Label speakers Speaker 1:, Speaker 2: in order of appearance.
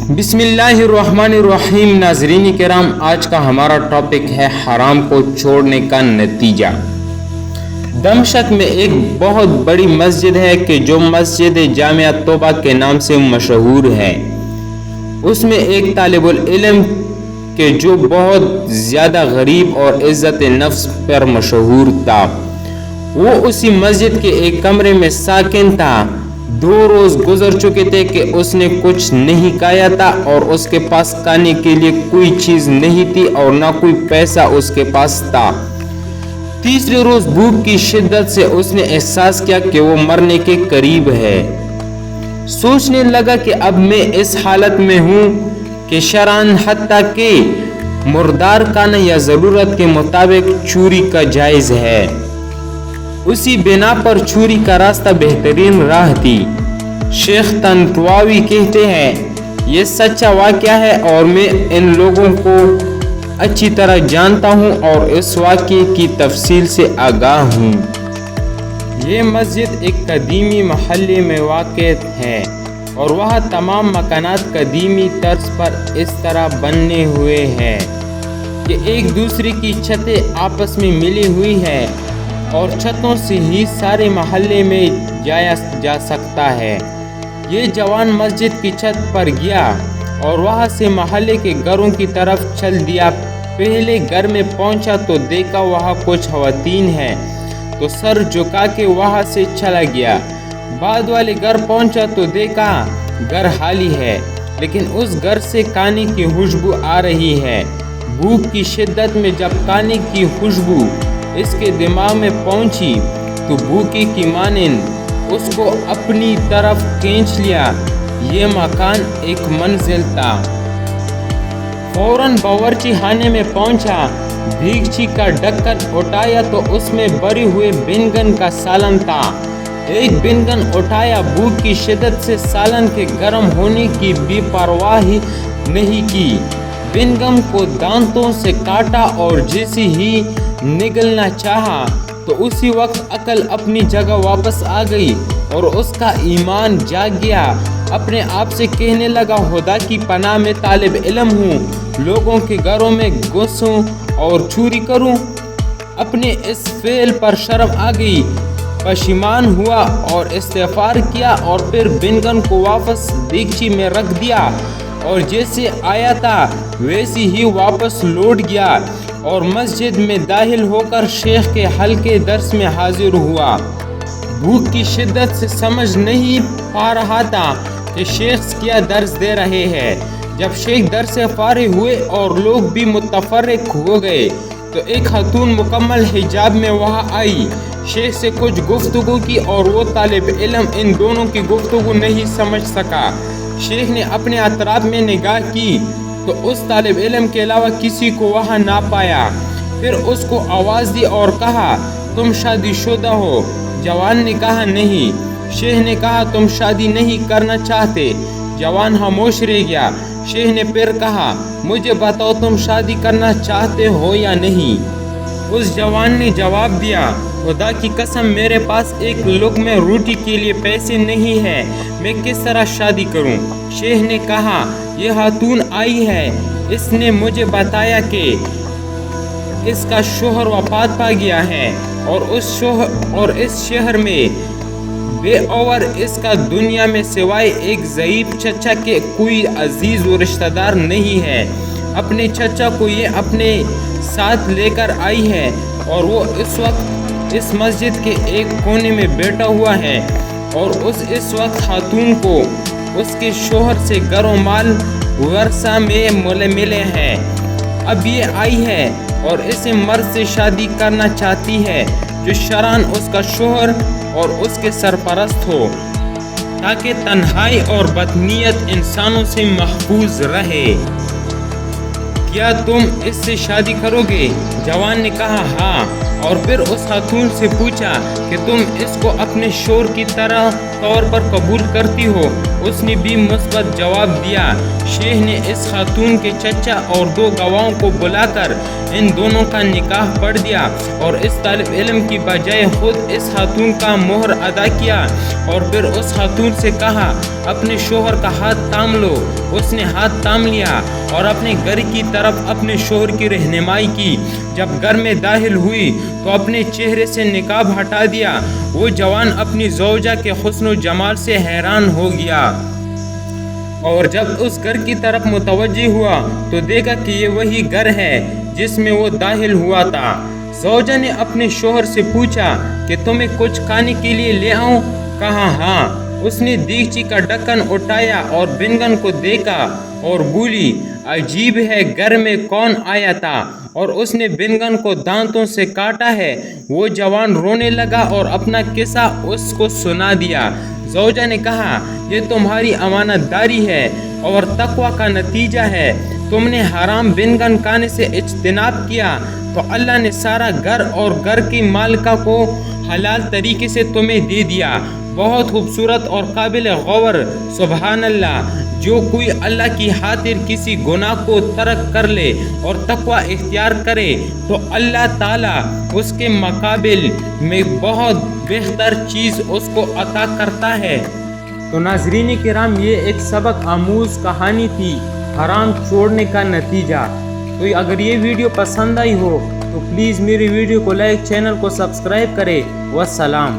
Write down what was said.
Speaker 1: بسم اللہ الرحمن الرحیم۔ ناظرین کرام، آج کا ہمارا ٹاپک ہے حرام کو چھوڑنے کا نتیجہ۔ دمشق میں ایک بہت بڑی مسجد ہے کہ جو مسجد جامعہ توبہ کے نام سے مشہور ہے۔ اس میں ایک طالب العلم کہ جو بہت زیادہ غریب اور عزت نفس پر مشہور تھا، وہ اسی مسجد کے ایک کمرے میں ساکن تھا۔ 2 روز گزر چکے تھے کہ اس نے کچھ نہیں کھایا تھا اور اس کے پاس کھانے کے لیے کوئی چیز نہیں تھی اور نہ کوئی پیسہ اس کے پاس تھا۔ تیسرے روز بھوک کی شدت سے اس نے احساس کیا کہ وہ مرنے کے قریب ہے۔ سوچنے لگا کہ اب میں اس حالت میں ہوں کہ شرعاً حتیٰ کہ مردار کھانا یا ضرورت کے مطابق چوری کا جائز ہے۔ اسی بنا پر چوری کا راستہ بہترین راہ تھی۔ شیخ طنطاوی کہتے ہیں، یہ سچا واقعہ ہے اور میں ان لوگوں کو اچھی طرح جانتا ہوں اور اس واقعے کی تفصیل سے آگاہ ہوں۔ یہ مسجد ایک قدیمی محلے میں واقع ہے اور وہاں تمام مکانات قدیمی طرز پر اس طرح بنے ہوئے ہیں کہ ایک دوسرے کی چھتیں آپس میں ملی ہوئی ہیں اور چھتوں سے ہی سارے محلے میں جایا جا سکتا ہے۔ یہ جوان مسجد کی چھت پر گیا اور وہاں سے محلے کے گھروں کی طرف چل دیا۔ پہلے گھر میں پہنچا تو دیکھا وہاں کچھ خواتین ہیں تو سر جھکا کے وہاں سے چلا گیا۔ بعد والے گھر پہنچا تو دیکھا گھر خالی ہے، لیکن اس گھر سے کھانے کی خوشبو آ رہی ہے۔ بھوک کی شدت میں جب کھانے کی خوشبو اس کے دماغ میں پہنچی تو بھوکے کی مانند اس کو اپنی طرف کھینچ لیا۔ یہ مکان ایک منزل تھا۔ فوراً باورچی خانے میں پہنچا، دیگچی کا ڈھکن اٹھایا تو اس میں بھرے ہوئے بینگن کا سالن تھا۔ ایک بینگن اٹھایا، بھوک کی شدت سے سالن کے گرم ہونے کی بھی پرواہ نہیں کی۔ بینگن کو دانتوں سے کاٹا اور جیسے ہی نگلنا چاہا تو اسی وقت عقل اپنی جگہ واپس آ گئی اور اس کا ایمان جاگ گیا۔ اپنے آپ سے کہنے لگا، خدا کی پناہ میں طالب علم ہوں، لوگوں کے گھروں میں گھسوں اور چوری کروں۔ اپنے اس فعل پر شرم آ گئی، پشیمان ہوا اور استغفار کیا اور پھر بینگن کو واپس دیگچی میں رکھ دیا اور جیسے آیا تھا ویسے ہی واپس لوٹ گیا اور مسجد میں داخل ہو کر شیخ کے حلقے درس میں حاضر ہوا۔ بھوک کی شدت سے سمجھ نہیں پا رہا تھا کہ شیخ کیا درس دے رہے ہیں۔ جب شیخ درس سے فارغ ہوئے اور لوگ بھی متفرق ہو گئے تو ایک خاتون مکمل حجاب میں وہاں آئی، شیخ سے کچھ گفتگو کی اور وہ طالب علم ان دونوں کی گفتگو نہیں سمجھ سکا۔ شیخ نے اپنے اطراف میں نگاہ کی تو اس طالب علم کے علاوہ کسی کو وہاں نہ پایا۔ پھر اس کو آواز دی اور کہا، تم شادی شدہ ہو؟ جوان نے کہا نہیں۔ شیخ نے کہا، تم شادی نہیں کرنا چاہتے؟ جوان خاموش رہ گیا۔ شیخ نے پھر کہا، مجھے بتاؤ تم شادی کرنا چاہتے ہو یا نہیں؟ اس جوان نے جواب دیا، خدا کی قسم میرے پاس ایک لقمہ روٹی کے لیے پیسے نہیں ہیں، میں کس طرح شادی کروں؟ شیخ نے کہا، یہ خاتون آئی ہے، اس نے مجھے بتایا کہ اس کا شوہر وفات پا گیا ہے اور اس شہر میں بے اور اس کا دنیا میں سوائے ایک ضعیف چچا کے کوئی عزیز و رشتہ دار نہیں ہے۔ اپنے چچا کو یہ اپنے ساتھ لے کر آئی ہے اور وہ اس وقت اس مسجد کے ایک کونے میں بیٹھا ہوا ہے اور اس وقت خاتون کو اس کے شوہر سے گھر و مال ورثہ میں ملے ہیں۔ اب یہ آئی ہے اور اسے مرد سے شادی کرنا چاہتی ہے جو شرعاً اس کا شوہر اور اس کے سرپرست ہو، تاکہ تنہائی اور بدنیت انسانوں سے محفوظ رہے۔ کیا تم اس سے شادی کرو گے؟ جوان نے کہا ہاں، اور پھر اس خاتون سے پوچھا کہ تم اس کو اپنے شوہر کی طور پر قبول کرتی ہو؟ اس نے بھی مثبت جواب دیا۔ شیخ نے اس خاتون کے چچا اور 2 گواہوں کو بلا کر ان دونوں کا نکاح پڑھ دیا اور اس طالب علم کی بجائے خود اس خاتون کا مہر ادا کیا اور پھر اس خاتون سے کہا اپنے شوہر کا ہاتھ تھام لو۔ اس نے ہاتھ تھام لیا اور اپنے گھر کی طرف اپنے شوہر کی رہنمائی کی۔ جب گھر میں داخل ہوئی تو اپنے چہرے سے نقاب ہٹا دیا۔ وہ جوان اپنی زوجہ کے حسن و جمال سے حیران ہو گیا اور جب اس گھر کی طرف متوجہ ہوا تو دیکھا کہ یہ وہی گھر ہے جس میں وہ داخل ہوا تھا۔ زوجہ نے اپنے شوہر سے پوچھا کہ تمہیں کچھ کھانے کے لیے لے آؤں؟ کہا ہاں۔ اس نے دیگچی کا ڈھکن اٹھایا اور بنگن کو دیکھا اور بولی عجیب ہے گھر میں کون آیا تھا، اور اس نے بنگن کو دانتوں سے کاٹا ہے۔ وہ جوان رونے لگا اور اپنا قصہ اس کو سنا دیا۔ زوجہ نے کہا یہ تمہاری امانت داری ہے اور تقوی کا نتیجہ ہے۔ تم نے حرام بنگن کھانے سے اجتناب کیا تو اللہ نے سارا گھر اور گھر کی مالکہ کو حلال طریقے سے تمہیں دے دیا۔ بہت خوبصورت اور قابل غور۔ سبحان اللہ۔ جو کوئی اللہ کی خاطر کسی گناہ کو ترک کر لے اور تقوی اختیار کرے تو اللہ تعالیٰ اس کے مقابل میں بہت بہتر چیز اس کو عطا کرتا ہے۔ تو ناظرین کرام، یہ ایک سبق آموز کہانی تھی، حرام چھوڑنے کا نتیجہ۔ تو اگر یہ ویڈیو پسند آئی ہو تو پلیز میری ویڈیو کو لائک، چینل کو سبسکرائب کرے۔ والسلام۔